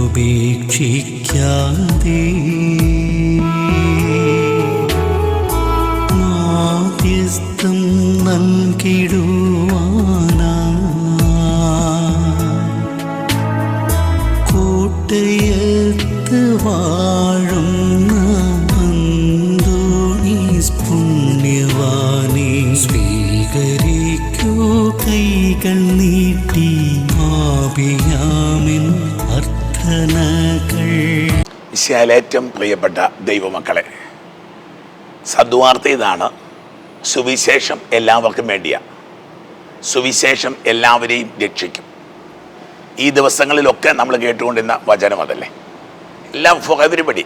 ഉപേക്ഷിക്കാതെ മാധ്യസ്ഥം നൽകിടുവാനാ കോട്ടയത്ത് വാഴുന്ന അന്തോണീസ് പുണ്യവാനെ സ്വീകരിക്കൂ കൈകൾ നീട്ടി ആപിയാമിൻ അർത്ഥനകൾ. ഏറ്റവും പ്രിയപ്പെട്ട ദൈവമക്കളെ, സദ്വാർത്ത ഇതാണ്: സുവിശേഷം എല്ലാവർക്കും വേണ്ടിയാണ്. സുവിശേഷം എല്ലാവരെയും രക്ഷിക്കും. ഈ ദിവസങ്ങളിലൊക്കെ നമ്മൾ കേട്ടുകൊണ്ടിരുന്ന വചനം അതല്ലേ, എല്ലാം ഫോർ എവരിബഡി.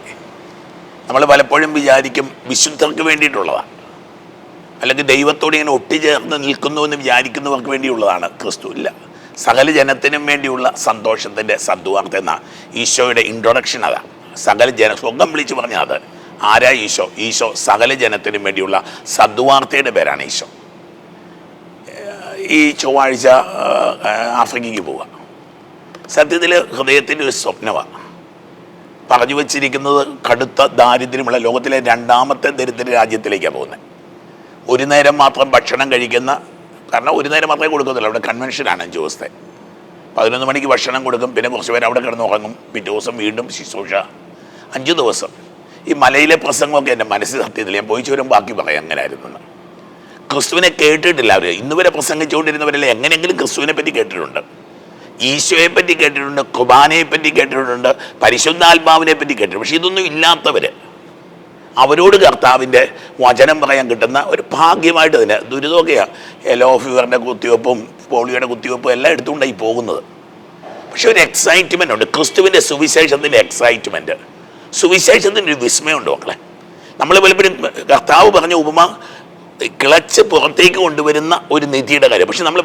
നമ്മൾ പലപ്പോഴും വിചാരിക്കും വിശുദ്ധർക്ക് വേണ്ടിയിട്ടുള്ളതാണ്, അല്ലെങ്കിൽ ദൈവത്തോട് ഇങ്ങനെ ഒട്ടിച്ചേർന്ന് നിൽക്കുന്നു എന്ന് വിചാരിക്കുന്നവർക്ക് വേണ്ടിയുള്ളതാണ്. ക്രിസ്തു ഇല്ല, സകല ജനത്തിനും വേണ്ടിയുള്ള സന്തോഷത്തിൻ്റെ സദ്വാർത്ത എന്ന ഈശോയുടെ ഇൻട്രൊഡക്ഷൻ അതാണ്. സകല സ്വന്തം വിളിച്ച് പറഞ്ഞാൽ അത് ആരാ? ഈശോ. ഈശോ സകല ജനത്തിനും വേണ്ടിയുള്ള സദ്വാർത്തയുടെ പേരാണ് ഈശോ. ഈ ചൊവ്വാഴ്ച ആഫ്രിക്കയ്ക്ക് പോവുക. സത്യത്തിൽ ഹൃദയത്തിൻ്റെ ഒരു സ്വപ്നമാണ്. പറഞ്ഞു വച്ചിരിക്കുന്നത് കടുത്ത ദാരിദ്ര്യമുള്ള ലോകത്തിലെ 2ാമത്തെ ദരിദ്ര രാജ്യത്തിലേക്കാണ് പോകുന്നത്. ഒരു നേരം മാത്രം ഭക്ഷണം കഴിക്കുന്ന, കാരണം ഒരു നേരം മാത്രമേ കൊടുക്കത്തുള്ളൂ. അവിടെ കൺവെൻഷനാണ് 5 ദിവസത്തെ. 11 മണിക്ക് ഭക്ഷണം കൊടുക്കും, പിന്നെ കുറച്ച് പേര് അവിടെ കിടന്ന് ഉറങ്ങും, പിറ്റേ ദിവസം വീണ്ടും ശുശ്രൂഷ. 5 ദിവസം. ഈ മലയിലെ പ്രസംഗമൊക്കെ എൻ്റെ മനസ്സിൽ സത്യത്തിൽ ഞാൻ പോയിച്ചു വരും ബാക്കി പറയാം എങ്ങനെയായിരുന്നു. ക്രിസ്തുവിനെ കേട്ടിട്ടില്ല അവർ. ഇന്ന് വരെ പ്രസംഗിച്ചുകൊണ്ടിരുന്നവരല്ലേ എങ്ങനെയെങ്കിലും ക്രിസ്തുവിനെ പറ്റി കേട്ടിട്ടുണ്ട്, ഈശോയെ പറ്റി കേട്ടിട്ടുണ്ട്, കുർബാനയെ പറ്റി കേട്ടിട്ടുണ്ട്, പരിശുദ്ധാത്മാവിനെ പറ്റി കേട്ടിട്ടുണ്ട്. പക്ഷെ ഇതൊന്നും ഇല്ലാത്തവർ, അവരോട് കർത്താവിൻ്റെ വചനം പറയാൻ കിട്ടുന്ന ഒരു ഭാഗ്യമായിട്ട് തന്നെ ദുരിതമൊക്കെയാണ്. യെല്ലോ ഫീവറിൻ്റെ കുത്തിവെപ്പും പോളിയോയുടെ കുത്തിവെപ്പും എല്ലാം എടുത്തുകൊണ്ടായി പോകുന്നത്. പക്ഷെ ഒരു എക്സൈറ്റ്മെൻ്റ് ഉണ്ട്, ക്രിസ്തുവിൻ്റെ സുവിശേഷത്തിൻ്റെ എക്സൈറ്റ്മെൻറ്റ്, സുവിശേഷത്തിൻ്റെ ഒരു വിസ്മയമുണ്ട് മക്കളെ. നമ്മൾ പലപ്പോഴും കർത്താവ് പറഞ്ഞ ഉപമ കിളച്ച് പുറത്തേക്ക് കൊണ്ടുവരുന്ന ഒരു നിധിയുടെ കാര്യം, പക്ഷെ നമ്മൾ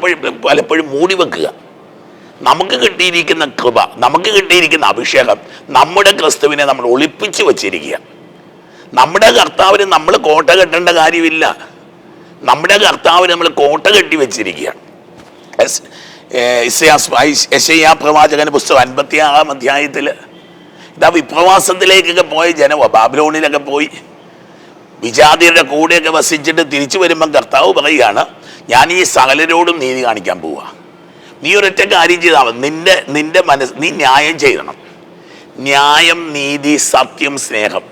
പലപ്പോഴും മൂടി വെക്കുക. നമുക്ക് കിട്ടിയിരിക്കുന്ന കൃപ, നമുക്ക് കിട്ടിയിരിക്കുന്ന അഭിഷേകം, നമ്മുടെ ക്രിസ്തുവിനെ നമ്മൾ ഒളിപ്പിച്ച് വച്ചിരിക്കുക. നമ്മുടെ കർത്താവിന് നമ്മൾ കോട്ട കെട്ടേണ്ട കാര്യമില്ല. നമ്മുടെ കർത്താവിന് നമ്മൾ കോട്ട കെട്ടി വെച്ചിരിക്കുകയാണ്. യെശയ്യാ പ്രവാചകന്റെ പുസ്തകം 56-ാം അധ്യായത്തിൽ ഇതാ വിപ്രവാസത്തിലേക്കൊക്കെ പോയ ജനമോ, ബാബിലോണിലൊക്കെ പോയി വിജാതിയുടെ കൂടെയൊക്കെ വസിച്ചിട്ട് തിരിച്ചു വരുമ്പം കർത്താവ് പറയുകയാണ്, ഞാൻ ഈ സകലരോടും നീതി കാണിക്കാൻ പോവുക. നീ ഒരൊറ്റ കാര്യം ചെയ്താൽ മതി, നിന്റെ മനസ്സ് നീ ന്യായം ചെയ്യണം. ന്യായം, നീതി, സത്യം, സ്നേഹം.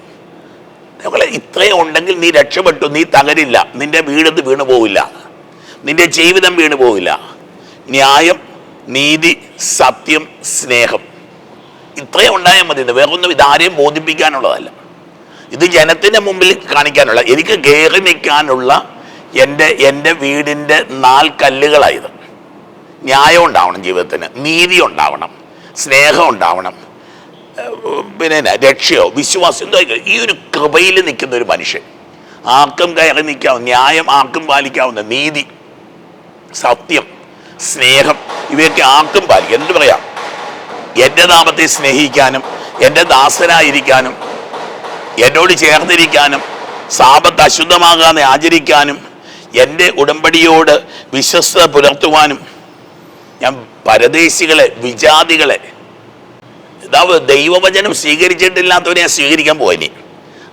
ഇത്രയും ഉണ്ടെങ്കിൽ നീ രക്ഷപ്പെട്ടു, നീ തകരില്ല, നിന്റെ വീടത്ത് വീണു പോവില്ല, നിന്റെ ജീവിതം വീണു പോവില്ല. ന്യായം, നീതി, സത്യം, സ്നേഹം, ഇത്രയും ഉണ്ടായാൽ മതി. വേറൊന്നും ഇതാരെയും ബോധിപ്പിക്കാനുള്ളതല്ല, ഇത് ജനത്തിൻ്റെ മുമ്പിൽ കാണിക്കാനുള്ള, എനിക്ക് കയറി നിൽക്കാനുള്ള എൻ്റെ വീടിൻ്റെ 4 കല്ലുകളായത്. ന്യായം ഉണ്ടാവണം ജീവിതത്തിന്, നീതി ഉണ്ടാവണം, സ്നേഹം ഉണ്ടാവണം, പിന്നെ രക്ഷയോ വിശ്വാസം എന്തോ. ഈ ഒരു കൃപയിൽ നിൽക്കുന്ന ഒരു മനുഷ്യൻ, ആർക്കും കയറി നിൽക്കാവുന്ന, ന്യായം ആർക്കും പാലിക്കാവുന്ന, നീതി, സത്യം, സ്നേഹം, ഇവയൊക്കെ ആർക്കും പാലിക്കാം. എന്ത് പറയാം, എൻ്റെ നാമത്തെ സ്നേഹിക്കാനും, എൻ്റെ ദാസനായിരിക്കാനും, എന്നോട് ചേർന്നിരിക്കാനും, സാപത്ത് അശുദ്ധമാകാതെ ആചരിക്കാനും, എൻ്റെ ഉടമ്പടിയോട് വിശ്വസ്തത പുലർത്തുവാനും, ഞാൻ പരദേശികളെ, വിജാതികളെ, ദൈവവചനം സ്വീകരിച്ചിട്ടില്ലാത്തവരെ ഞാൻ സ്വീകരിക്കാൻ പോയിനി.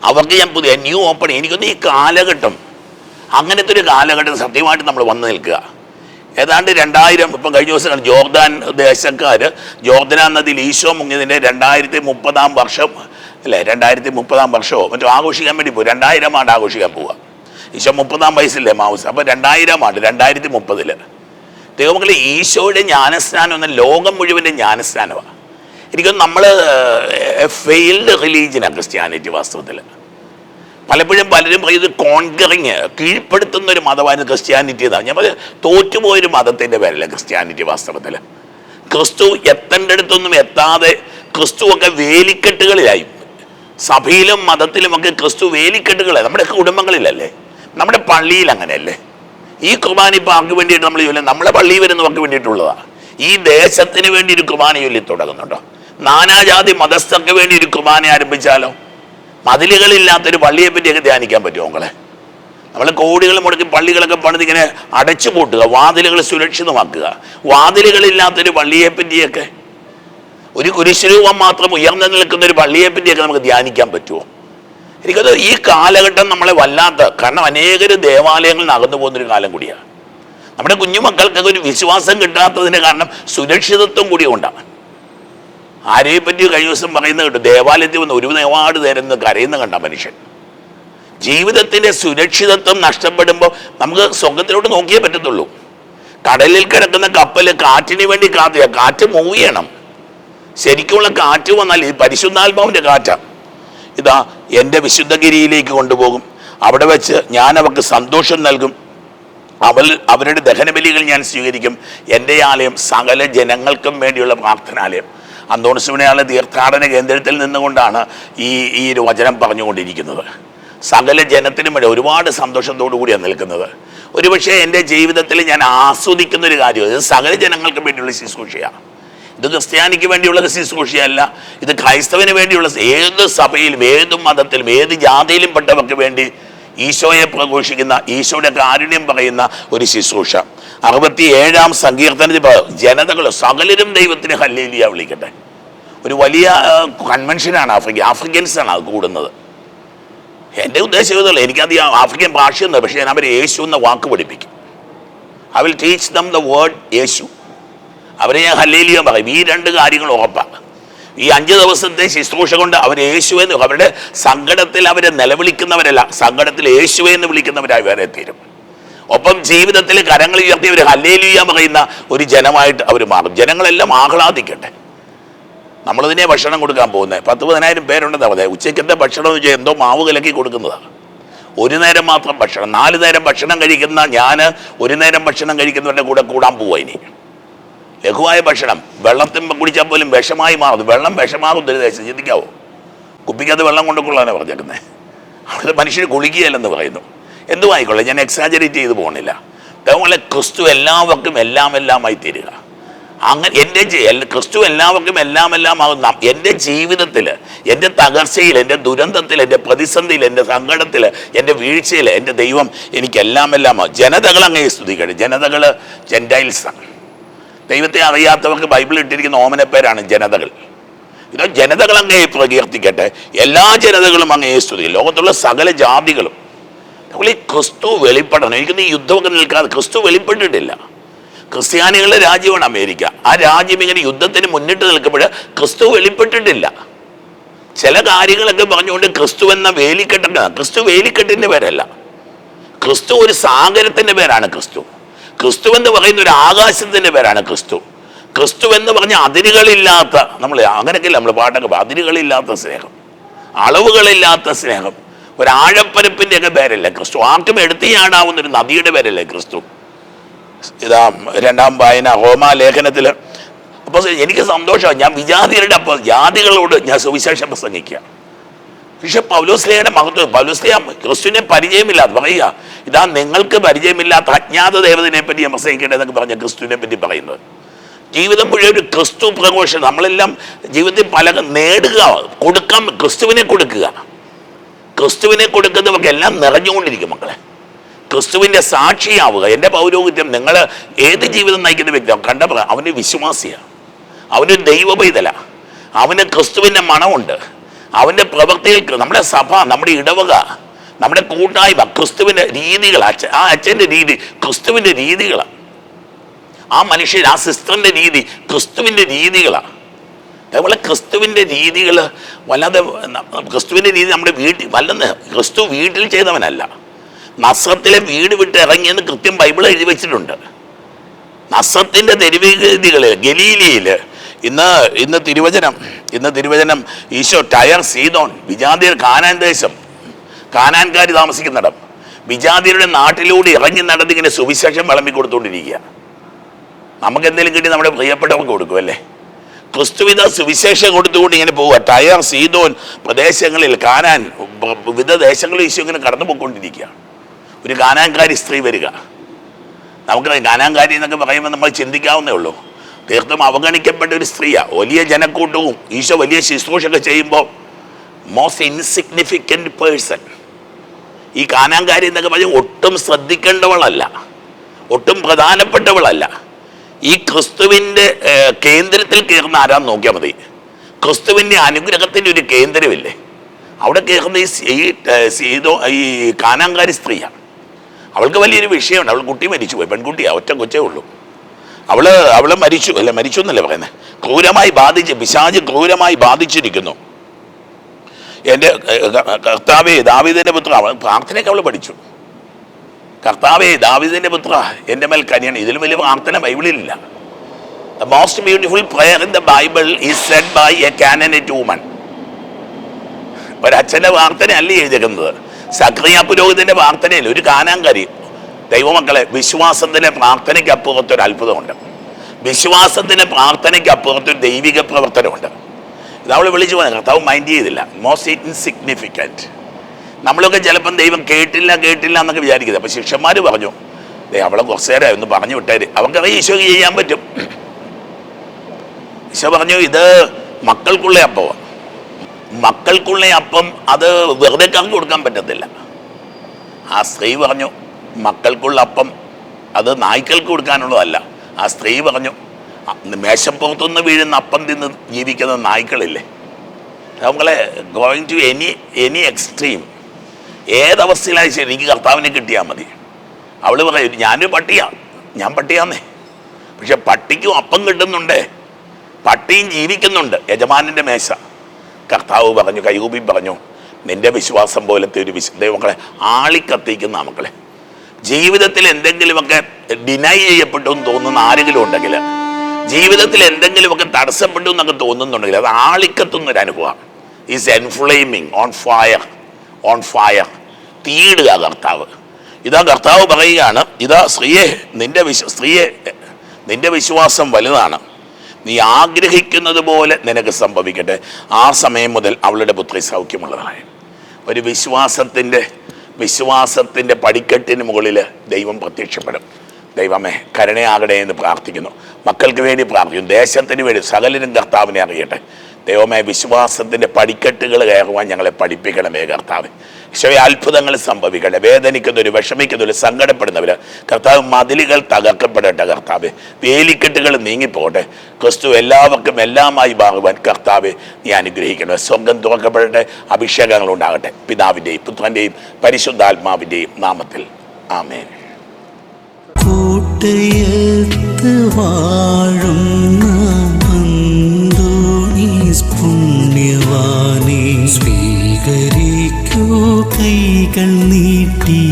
അവർക്ക് ഞാൻ പുതിയ ന്യൂ ഓപ്പണിങ്. എനിക്കൊന്ന് ഈ കാലഘട്ടം, അങ്ങനത്തെ ഒരു കാലഘട്ടം സത്യമായിട്ട് നമ്മൾ വന്നു നിൽക്കുക. ഏതാണ്ട് 2000, ഇപ്പം കഴിഞ്ഞ ദിവസം ജോർദാൻ ദേശക്കാർ ജോർദാൻ നദിയിൽ ഈശോ മുങ്ങിയതിൻ്റെ 2030-ാം വർഷം അല്ലേ, 2030-ാം വർഷമോ മറ്റോ ആഘോഷിക്കാൻ വേണ്ടി പോകും. 2000 ആണ്ട് ആഘോഷിക്കാൻ പോവുക. ഈശോ 30-ാം വയസ്സില്ലേ മാവുസ്, അപ്പോൾ 2000 ആണ്ട് 2030. ദൈവമക്കളെ, ഈശോയുടെ ജ്ഞാനസ്നാനം എന്ന ലോകം മുഴുവൻ്റെ ജ്ഞാനസ്നാനമാണ്. എനിക്കൊന്ന് നമ്മൾ ഫെയിൽഡ് റിലീജിയനാണ് ക്രിസ്ത്യാനിറ്റി. വാസ്തവത്തിൽ പലപ്പോഴും പലരും പറയുന്നത് കോൺകറിങ്, കീഴ്പ്പെടുത്തുന്ന ഒരു മതമായിരുന്നു ക്രിസ്ത്യാനിറ്റി എന്നാണ്. ഞാൻ പറഞ്ഞത് തോറ്റുപോയൊരു മതത്തിൻ്റെ പേരല്ല ക്രിസ്ത്യാനിറ്റി. വാസ്തവത്തിൽ ക്രിസ്തു എത്തേണ്ടടുത്തൊന്നും എത്താതെ ക്രിസ്തുവൊക്കെ വേലിക്കെട്ടുകളിലായി. സഭയിലും മതത്തിലുമൊക്കെ ക്രിസ്തു വേലിക്കെട്ടുകളായി. നമ്മുടെ കുടുംബങ്ങളിലല്ലേ, നമ്മുടെ പള്ളിയിൽ അങ്ങനെയല്ലേ. ഈ കുർബാന ഇപ്പം ആർക്ക് വേണ്ടിയിട്ട് നമ്മൾ ചൊല്ലും? നമ്മളെ പള്ളിയിൽ വരുന്നവർക്ക് വേണ്ടിയിട്ടുള്ളതാണ്. ഈ ദേശത്തിന് വേണ്ടി ഒരു കുർബാന ചൊല്ലി തുടങ്ങുന്നുണ്ടോ? നാനാജാതി മതസ്ഥർക്ക് വേണ്ടി ഒരു കുർബാന ആരംഭിച്ചാലോ? മതിലുകളില്ലാത്തൊരു പള്ളിയെ പറ്റിയൊക്കെ ധ്യാനിക്കാൻ പറ്റുമോ മക്കളെ? നമ്മൾ കോടികൾ മുടക്കി പള്ളികളൊക്കെ പണിതിങ്ങനെ അടച്ചു പൂട്ടുക, വാതിലുകൾ സുരക്ഷിതമാക്കുക. വാതിലുകളില്ലാത്തൊരു പള്ളിയെ പറ്റിയൊക്കെ ഒരു കുരിശുരൂപം മാത്രം ഉയർന്നു നിൽക്കുന്ന ഒരു പള്ളിയെ പറ്റിയൊക്കെ നമുക്ക് ധ്യാനിക്കാൻ പറ്റുമോ? എനിക്കത് ഈ കാലഘട്ടം നമ്മളെ വല്ലാത്ത, കാരണം അനേകർ ദേവാലയങ്ങളിൽ അകന്നു പോകുന്നൊരു കാലം കൂടിയാണ്. നമ്മുടെ കുഞ്ഞുമക്കൾക്കൊക്കെ ഒരു വിശ്വാസം കിട്ടാത്തതിന് കാരണം സുരക്ഷിതത്വം കൂടി കൊണ്ടാണ്. ആരെയും പറ്റി കഴിഞ്ഞ ദിവസം പറയുന്നത് കേട്ടു, ദേവാലയത്തിൽ വന്ന് ഒരുപാട് നേരം കരയുന്ന കണ്ട മനുഷ്യൻ. ജീവിതത്തിൻ്റെ സുരക്ഷിതത്വം നഷ്ടപ്പെടുമ്പോൾ നമുക്ക് സ്വർഗത്തിലോട്ട് നോക്കിയേ പറ്റത്തുള്ളൂ. കടലിൽ കിടക്കുന്ന കപ്പൽ കാറ്റിന് വേണ്ടി കാത്തില്ല, കാറ്റ് മൂവ് ചെയ്യണം. ശരിക്കുള്ള കാറ്റ് വന്നാൽ ഇത് പരിശുദ്ധാത്മാവിൻ്റെ കാറ്റാണ്. ഇതാ എൻ്റെ വിശുദ്ധഗിരിയിലേക്ക് കൊണ്ടുപോകും, അവിടെ വെച്ച് ഞാൻ അവർക്ക് സന്തോഷം നൽകും, അവരുടെ ദഹനബലികൾ ഞാൻ സ്വീകരിക്കും. എൻ്റെ ആലയം സകല ജനങ്ങൾക്കും വേണ്ടിയുള്ള പ്രാർത്ഥനാലയം. അന്തോണിസുവിനെയാളെ തീർത്ഥാടന കേന്ദ്രത്തിൽ നിന്നുകൊണ്ടാണ് ഈ ഒരു വചനം പറഞ്ഞുകൊണ്ടിരിക്കുന്നത്. സകല ജനത്തിനും വേണ്ടി ഒരുപാട് സന്തോഷത്തോടു കൂടിയാണ് നിൽക്കുന്നത്. ഒരുപക്ഷെ എൻ്റെ ജീവിതത്തിൽ ഞാൻ ആസ്വദിക്കുന്നൊരു കാര്യം, ഇത് സകല ജനങ്ങൾക്ക് വേണ്ടിയുള്ള ശുശ്രൂഷയാണ്. ഇത് ക്രിസ്ത്യാനിക്ക് വേണ്ടിയുള്ള ശുശ്രൂഷയല്ല, ഇത് ക്രൈസ്തവന് വേണ്ടിയുള്ള, ഏത് സഭയിലും ഏത് മതത്തിലും ഏത് ജാതിയിലും പെട്ടവർക്ക് വേണ്ടി ഈശോയെ പ്രഘോഷിക്കുന്ന, ഈശോയുടെ കാരുണ്യം പറയുന്ന ഒരു ശുശ്രൂഷ. 67-ാം സങ്കീർത്തനത്തിൽ ജനതകൾ സകലരും ദൈവത്തിന് ഹല്ലേലൂയ വിളിക്കട്ടെ. ഒരു വലിയ കൺവെൻഷനാണ് ആഫ്രിക്കൻസാണ് അത് കൂടുന്നത്. എൻ്റെ ഉദ്ദേശം ഇതല്ല, എനിക്കധികം ആഫ്രിക്കൻ ഭാഷയൊന്നും, പക്ഷേ ഞാൻ അവരെ യേശു എന്ന വാക്ക് പഠിപ്പിക്കും. I will teach them the word Yeshu. അവരെ ഞാൻ ഹല്ലേലൂയ പറയും. ഈ 2 കാര്യങ്ങൾ ഉറപ്പാണ്. ഈ 5 ദിവസത്തെ ശുശ്രൂഷ കൊണ്ട് അവർ യേശുവെന്ന്, അവരുടെ സങ്കടത്തിൽ അവരെ നിലവിളിക്കുന്നവരല്ല, സങ്കടത്തിൽ യേശുവെ എന്ന് വിളിക്കുന്നവരായി വരെ തീരും. ഒപ്പം ജീവിതത്തിൽ കരങ്ങൾ ഉയർത്തി അവർ ഹല്ലേലൂയ പറയുന്ന ഒരു ജനമായിട്ട് അവർ മാറും. ജനങ്ങളെല്ലാം ആഹ്ലാദിക്കട്ടെ. നമ്മളിതിനെ ഭക്ഷണം കൊടുക്കാൻ പോകുന്നത് 10,000-10,000 പേരുണ്ടെന്ന് പറഞ്ഞത്. ഉച്ചയ്ക്കത്തെ ഭക്ഷണം എന്ന് വെച്ചാൽ എന്തോ മാവ് കലക്കി കൊടുക്കുന്നതാണ്. ഒരു നേരം മാത്രം ഭക്ഷണം. 4 നേരം ഭക്ഷണം കഴിക്കുന്ന ഞാൻ ഒരു നേരം ഭക്ഷണം കഴിക്കുന്നവരുടെ കൂടെ കൂടാൻ പോവുക. ഇനി ലഘുവായ ഭക്ഷണം, വെള്ളത്തിൽ കുടിച്ചാൽ പോലും വിഷമായി മാറുന്നു. വെള്ളം വിഷമാകുന്ന ഒരു ദേശം ചിന്തിക്കാവോ? കുപ്പിക്കകത്ത് വെള്ളം കൊണ്ടുകൊള്ളാനാണ് പറഞ്ഞേക്കുന്നത്. അവിടെ മനുഷ്യർ കുളിക്കുകയല്ലെന്ന് പറയുന്നു. എന്തുമായിക്കൊള്ളെ, ഞാൻ എക്സാജറേറ്റ് ചെയ്ത് പോകണില്ല. അതുപോലെ ക്രിസ്തു എല്ലാവർക്കും എല്ലാമായി തീരുക. അങ്ങനെ ക്രിസ്തു എല്ലാവർക്കും എല്ലാമാകുന്ന എൻ്റെ ജീവിതത്തിൽ, എൻ്റെ തകർച്ചയിൽ, എൻ്റെ ദുരന്തത്തിൽ, എൻ്റെ പ്രതിസന്ധിയിൽ, എൻ്റെ സങ്കടത്തിൽ, എൻ്റെ വീഴ്ചയിൽ എൻ്റെ ദൈവം എനിക്ക് എല്ലാമാകും. ജനതകൾ അങ്ങനെ സ്തുതിക്കട്ടെ. ജനതകൾ ജെൻറ്റൈൽസാണ്. ദൈവത്തെ അറിയാത്തവർക്ക് ബൈബിൾ ഇട്ടിരിക്കുന്ന ഓമനപ്പേരാണ് ജനതകൾ. ഇത് ജനതകൾ അങ്ങേ പ്രകീർത്തിക്കട്ടെ. എല്ലാ ജനതകളും അങ്ങേ സ്തുതിക്കും. ലോകത്തുള്ള സകല ജാതികളും. അതുപോലെ ഈ ക്രിസ്തു വെളിപ്പെടണം. എനിക്കൊന്നും ഈ യുദ്ധമൊക്കെ നിൽക്കാതെ, ക്രിസ്തു വെളിപ്പെട്ടിട്ടില്ല. ക്രിസ്ത്യാനികളുടെ രാജ്യമാണ് അമേരിക്ക. ആ രാജ്യം ഇങ്ങനെ യുദ്ധത്തിന് മുന്നിട്ട് നിൽക്കുമ്പോൾ ക്രിസ്തു വെളിപ്പെട്ടിട്ടില്ല. ചില കാര്യങ്ങളൊക്കെ പറഞ്ഞുകൊണ്ട് ക്രിസ്തു എന്ന വേലിക്കെട്ടൊക്കെ, ക്രിസ്തു വേലിക്കെട്ടിൻ്റെ പേരല്ല, ക്രിസ്തു ഒരു സാഗരത്തിൻ്റെ പേരാണ്. ക്രിസ്തു എന്ന് പറയുന്ന ഒരു ആകാശത്തിൻ്റെ പേരാണ് ക്രിസ്തു. ക്രിസ്തു എന്ന് പറഞ്ഞ അതിരുകളില്ലാത്ത, നമ്മൾ അങ്ങനെയൊക്കെയല്ല നമ്മൾ പാട്ടൊക്കെ, അതിരുകളില്ലാത്ത സ്നേഹം, അളവുകളില്ലാത്ത സ്നേഹം, ഒരു ആഴപ്പരപ്പിൻ്റെയൊക്കെ പേരല്ലേ ക്രിസ്തു. ആർക്കും എടുത്തിയാടാവുന്ന ഒരു നദിയുടെ പേരല്ലേ ക്രിസ്തു. ഇതാ 2-ാം വായന റോമാ ലേഖനത്തിൽ. അപ്പോൾ എനിക്ക് സന്തോഷമാണ്. ഞാൻ വിജാതിയരുടെ ജാതികളോട് ഞാൻ സുവിശേഷം പ്രസംഗിക്കുക. പക്ഷെ പൗലോസ്ലിയുടെ മഹത്വം, പൗലോസ്ലിയ ക്രിസ്തുവിനെ പരിചയമില്ലാതെ പറയുക, ഇതാ നിങ്ങൾക്ക് പരിചയമില്ലാത്ത അജ്ഞാത ദേവതയെ പറ്റി ഞാൻ പ്രസംഗിക്കട്ടെ എന്നൊക്കെ പറഞ്ഞ ക്രിസ്തുവിനെ പറ്റി പറയുന്നത്. ജീവിതം മുഴുവൻ ഒരു ക്രിസ്തു പ്രഘോഷണം. നമ്മളെല്ലാം ജീവിതത്തിൽ പല നേടുക, കൊടുക്കാൻ, ക്രിസ്തുവിനെ കൊടുക്കുന്നവർക്ക് എല്ലാം നിറഞ്ഞുകൊണ്ടിരിക്കും മക്കളെ. ക്രിസ്തുവിൻ്റെ സാക്ഷിയാവുക. എൻ്റെ പൗരോഹിത്യം, നിങ്ങൾ ഏത് ജീവിതം നയിക്കുന്ന വ്യക്തിയാണ് കണ്ടപ്പോൾ അവന് വിശ്വാസിയാണ്, അവന് ദൈവ പൈതല, അവന് ക്രിസ്തുവിൻ്റെ മണമുണ്ട്, അവൻ്റെ പ്രവൃത്തികൾ, നമ്മുടെ സഭ, നമ്മുടെ ഇടവക, നമ്മുടെ കൂട്ടായ്മ ക്രിസ്തുവിൻ്റെ രീതികൾ. ആ അച്ഛൻ്റെ രീതി ക്രിസ്തുവിൻ്റെ രീതികളാണ്. ആ മനുഷ്യൻ, ആ സിസ്റ്ററിൻ്റെ രീതി ക്രിസ്തുവിൻ്റെ രീതികളാണ്. അതുപോലെ ക്രിസ്തുവിൻ്റെ രീതികൾ വല്ലാതെ, ക്രിസ്തുവിൻ്റെ രീതി നമ്മുടെ വീട്ടിൽ വല്ലെന്ന്. ക്രിസ്തു വീട്ടിൽ ചെയ്തവനല്ല, നസ്രത്തിലെ വീട് വിട്ട് ഇറങ്ങിയെന്ന് കൃത്യം ബൈബിൾ എഴുതി വെച്ചിട്ടുണ്ട്. നസ്രത്തിൻ്റെ തെരുവീതികളിൽ ഗലീലിയിൽ ഇന്ന് തിരുവചനം ഈശോ ടയർ, സീദോൻ, വിജാതിയർ, കാനാൻ ദേശം, കാനാൻകാർ താമസിക്കുന്നിടം, വിജാതിയരുടെ നാട്ടിലൂടെ ഇറങ്ങി നടന്നിങ്ങനെ സുവിശേഷം വിളമ്പി കൊടുത്തുകൊണ്ടിരിക്കുക. നമുക്ക് എന്തെങ്കിലും കിട്ടി നമ്മുടെ പ്രിയപ്പെട്ടവർക്ക് കൊടുക്കും അല്ലേ? ക്രിസ്തുവിധ സുവിശേഷം കൊടുത്തുകൊണ്ട് ഇങ്ങനെ പോവുക. ടയർ, സീദോൻ പ്രദേശങ്ങളിൽ, കാനാൻ, വിവിധ ദേശങ്ങളിൽ ഈശോ ഇങ്ങനെ കടന്നു പോയിക്കൊണ്ടിരിക്കുക. ഒരു കാനാൻകാരി സ്ത്രീ വരിക. നമുക്ക് കാനാൻകാരി എന്നൊക്കെ പറയുമ്പോൾ നമ്മൾ ചിന്തിക്കാവുന്നേ ഉള്ളൂ. തീർത്തും അവഗണിക്കപ്പെട്ട ഒരു സ്ത്രീയാണ്. വലിയ ജനക്കൂട്ടവും ഈശോ വലിയ ശുശ്രൂഷയൊക്കെ ചെയ്യുമ്പോൾ മോസ്റ്റ് ഇൻസിഗ്നിഫിക്കൻറ്റ് പേഴ്സൺ. ഈ കാനാൻകാരി എന്നൊക്കെ പറഞ്ഞാൽ ഒട്ടും ശ്രദ്ധിക്കേണ്ടവളല്ല, ഒട്ടും പ്രധാനപ്പെട്ടവളല്ല. ഈ ക്രിസ്തുവിൻ്റെ കേന്ദ്രത്തിൽ കയറുന്ന ആരാന്ന് നോക്കിയാൽ മതി. ക്രിസ്തുവിൻ്റെ അനുഗ്രഹത്തിൻ്റെ ഒരു കേന്ദ്രമില്ലേ, അവിടെ കയറുന്ന ഈ കാനാങ്കാരി സ്ത്രീയാണ്. അവൾക്ക് വലിയൊരു വിഷയമുണ്ട്. അവൾ കുട്ടി മരിച്ചു പോയി, പെൺകുട്ടിയാണ്, ഒറ്റ കൊച്ചേ ഉള്ളൂ. അവള് മരിച്ചു എന്നല്ലേ പറയുന്നത്, ക്രൂരമായി പിശാച് ക്രൂരമായി ബാധിച്ചിരിക്കുന്നു. എൻ്റെ കർത്താവേ ദാവീദിൻ്റെ പുത്ര, പ്രാർത്ഥനയൊക്കെ അവൾ പഠിച്ചു. കർത്താവേ ദാവീദിൻ്റെ പുത്ര എൻ്റെ മേൽ കനിയണം. ഇതിലും വലിയ പ്രാർത്ഥന ബൈബിളിലില്ല. The most beautiful prayer in the Bible is said by a Canaanite woman. ഒരച്ഛൻ്റെ പ്രാർത്ഥന അല്ല എഴുതിയിരിക്കുന്നത്, സക്രിയ പുരോഹിതൻ്റെ പ്രാർത്ഥനയിൽ ഒരു കാനാങ്കാരി. ദൈവമക്കളെ, വിശ്വാസത്തിൻ്റെ പ്രാർത്ഥനയ്ക്ക് അപ്പുറത്തൊരു അത്ഭുതമുണ്ട്. വിശ്വാസത്തിൻ്റെ പ്രാർത്ഥനയ്ക്ക് അപ്പുറത്തൊരു ദൈവിക പ്രവർത്തനമുണ്ട്. ഇത് അവൾ വിളിച്ചു പോയത്, കർത്താവ് മൈൻഡ് ചെയ്തില്ല. Most insignificant. നമ്മളൊക്കെ ചിലപ്പം ദൈവം കേട്ടില്ല എന്നൊക്കെ വിചാരിക്കുന്നത്. അപ്പം ശിഷ്യന്മാർ പറഞ്ഞു, അവളെ കുറച്ച് നേരം ഒന്ന് പറഞ്ഞു വിട്ടേര്, അവർക്കറിയാം ഈശോയ്ക്ക് ചെയ്യാൻ പറ്റും. ഈശോ പറഞ്ഞു, ഇത് മക്കൾക്കുള്ള അപ്പമാണ്. മക്കൾക്കുള്ള അപ്പം അത് വെറുതെ കറക്കി കൊടുക്കാൻ പറ്റത്തില്ല. ആ സ്ത്രീ പറഞ്ഞു, മക്കൾക്കുള്ള അപ്പം അത് നായ്ക്കൾക്ക് കൊടുക്കാനുള്ളതല്ല. ആ സ്ത്രീ പറഞ്ഞു, മേശപ്പുറത്തുനിന്ന് വീഴുന്ന അപ്പം തിന്ന് ജീവിക്കുന്ന നായ്ക്കളില്ലേ, നമ്മളെ ഗോയിങ് ടു എനി എക്സ്ട്രീം, ഏതവസ്ഥയിലായി ശരി എനിക്ക് കർത്താവിനെ കിട്ടിയാൽ മതി. അവൾ പറയും, ഞാനൊരു ഞാൻ പട്ടിയാന്നേ, പക്ഷെ പട്ടിക്കും അപ്പം കിട്ടുന്നുണ്ടേ, പട്ടിയും ജീവിക്കുന്നുണ്ട് യജമാനൻ്റെ മേശ. കർത്താവ് പറഞ്ഞു, കൈകൂപ്പി പറഞ്ഞു, നിന്റെ വിശ്വാസം പോലത്തെ ഒരു ദൈവമക്കളെ ആളിക്കത്തിക്കുന്ന മക്കളെ, ജീവിതത്തിൽ എന്തെങ്കിലുമൊക്കെ ഡിനൈ ചെയ്യപ്പെട്ടു എന്ന് തോന്നുന്ന ആരെങ്കിലും ഉണ്ടെങ്കിൽ, ജീവിതത്തിൽ എന്തെങ്കിലുമൊക്കെ തടസ്സപ്പെട്ടു എന്നൊക്കെ തോന്നുന്നുണ്ടെങ്കിൽ, അത് ആളിക്കത്തുന്നൊരു അനുഭവമാണ്. ഈസ് എൻഫ്ലെയിമിങ്, ഓൺ ഫയർ, തീയിടുക കർത്താവ്. ഇതാ കർത്താവ് പറയുകയാണ്, ഇതാ സ്ത്രീയെ നിന്റെ വിശ്വാസം വലുതാണ്, നീ ആഗ്രഹിക്കുന്നത് പോലെ നിനക്ക് സംഭവിക്കട്ടെ. ആ സമയം മുതൽ അവളുടെ പുത്രി സൗഖ്യമുള്ളതായി. ഒരു വിശ്വാസത്തിൻ്റെ പടിക്കെട്ടിന് മുകളിൽ ദൈവം പ്രത്യക്ഷപ്പെടും. ദൈവമേ കരുണയാകണേ എന്ന് പ്രാർത്ഥിക്കുന്നു. മക്കൾക്ക് വേണ്ടി പ്രാർത്ഥിക്കുന്നു, ദേശത്തിന് വേണ്ടി, സകലരും കർത്താവിനെ അറിയട്ടെ. ദൈവമേ വിശ്വാസത്തിൻ്റെ പടിക്കെട്ടുകൾ കയറുവാൻ ഞങ്ങളെ പഠിപ്പിക്കണമേ കർത്താവ്. ഈശോയെ അത്ഭുതങ്ങൾ സംഭവിക്കട്ടെ. വേദനിക്കുന്നവർ, വിഷമിക്കുന്നവർ, സങ്കടപ്പെടുന്നവർ, കർത്താവ് മതിലുകൾ തകർക്കപ്പെടട്ടെ കർത്താവ്. വേലിക്കെട്ടുകൾ നീങ്ങിപ്പോകട്ടെ. ക്രിസ്തു എല്ലാവർക്കും എല്ലാമായി മാറുവാൻ കർത്താവ് നീ അനുഗ്രഹിക്കണം. സ്വർഗം തുറക്കപ്പെടട്ടെ, അഭിഷേകങ്ങൾ ഉണ്ടാകട്ടെ. പിതാവിൻ്റെയും പുത്രൻ്റെയും പരിശുദ്ധാത്മാവിൻ്റെയും നാമത്തിൽ ആമേൻ. കൂട്ടയത്ത് വാഴുന്ന പുണ്യവാനെ സ്വീകരിക്കൂ കൈകൾ നീട്ടി.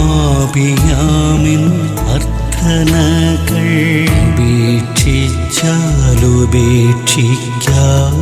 ആപിയാമിൻ അർത്ഥനകൾ ഉപേക്ഷിച്ചാലുപേക്ഷിക്കാം